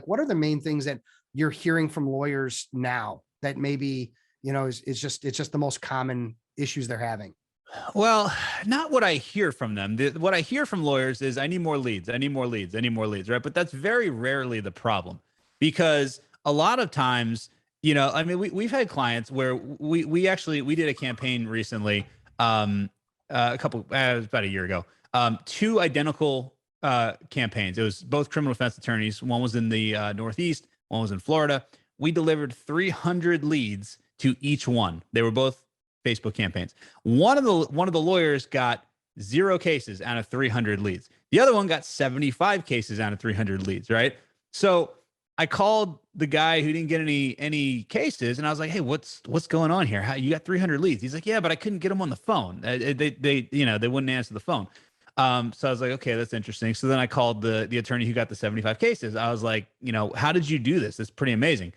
like, what are the main things that you're hearing from lawyers now that maybe, it's just the most common issues they're having? Well, not what I hear from them. What I hear from lawyers is I need more leads. I need more leads. I need more leads. Right. But that's very rarely the problem, because a lot of times, I mean, we've had clients where we did a campaign recently, it was about a year ago, two identical campaigns. It was both criminal defense attorneys. One was in the Northeast, one was in Florida. We delivered 300 leads to each one. They were both Facebook campaigns. One of the lawyers got 0 cases out of 300 leads. The other one got 75 cases out of 300 leads, right? So I called the guy who didn't get any cases, and I was like, "Hey, what's going on here? How you got 300 leads?" He's like, "Yeah, but I couldn't get them on the phone. They wouldn't answer the phone." So I was like, "Okay, that's interesting." So then I called the attorney who got the 75 cases. I was like, "How did you do this? It's pretty amazing."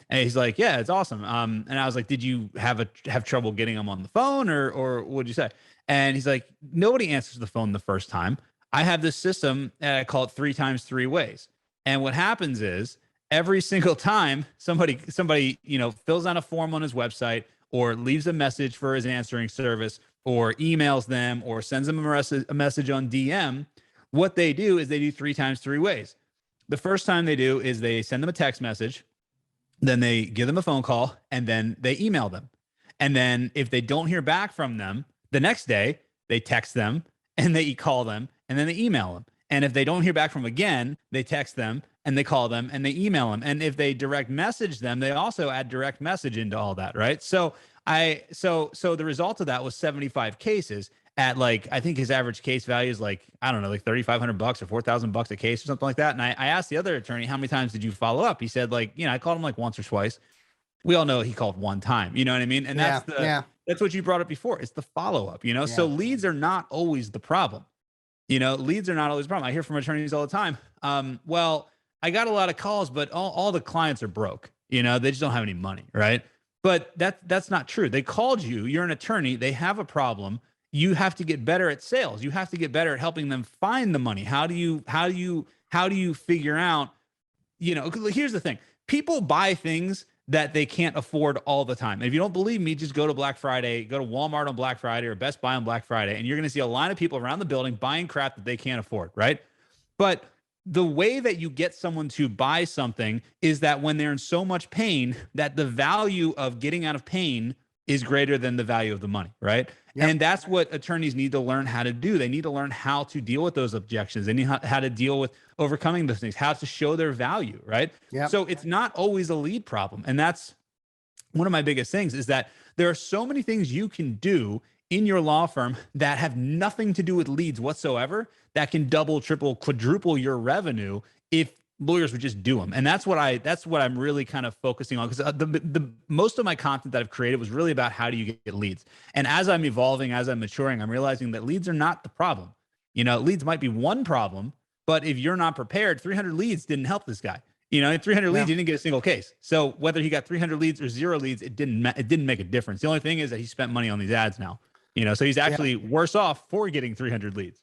And he's like, "Yeah, it's awesome." And I was like, "Did you have trouble getting them on the phone, or what'd you say?" And he's like, "Nobody answers the phone the first time. I have this system, and I call it 3 times 3 ways. And what happens is every single time somebody fills out a form on his website, or leaves a message for his answering service, or emails them, or sends them a message on DM, what they do is they do 3 times 3 ways. The first time they do is they send them a text message, then they give them a phone call, and then they email them. And then if they don't hear back from them the next day, they text them, and they call them, and then they email them. And if they don't hear back from them again, they text them, and they call them, and they email them. And if they direct message them, they also add direct message into all that, right? So the result of that was 75 cases at, like, I think his average case value is like, I don't know, like $3,500 or $4,000 a case or something like that. And I asked the other attorney, "How many times did you follow up?" He said, like, I called him like once or twice. We all know he called one time, you know what I mean? And that's what you brought up before. It's the follow-up, So Yeah. leads are not always the problem. Leads are not always the problem. I hear from attorneys all the time. Well, I got a lot of calls, but all the clients are broke. They just don't have any money, right? But that's not true. They called you. You're an attorney. They have a problem. You have to get better at sales. You have to get better at helping them find the money. How do you figure out? Here's the thing: people buy things that they can't afford all the time. And if you don't believe me, just go to Black Friday, go to Walmart on Black Friday or Best Buy on Black Friday, and you're going to see a line of people around the building buying crap that they can't afford, right? But the way that you get someone to buy something is that when they're in so much pain, that the value of getting out of pain is greater than the value of the money, right? Yep. And that's what attorneys need to learn how to do. They need to learn how to deal with those objections. They need how to deal with overcoming those things, how to show their value, right? Yep. So it's not always a lead problem. And that's one of my biggest things, is that there are so many things you can do in your law firm that have nothing to do with leads whatsoever, that can double, triple, quadruple your revenue if lawyers would just do them. And that's what I'm really kind of focusing on, because the most of my content that I've created was really about how do you get leads. And as I'm evolving, as I'm maturing, I'm realizing that leads are not the problem. Leads might be one problem, but if you're not prepared, 300 leads didn't help this guy. 300 leads, he didn't get a single case. So whether he got 300 leads or 0 leads, it didn't make a difference. The only thing is that he spent money on these ads now. So he's actually worse off for getting 300 leads.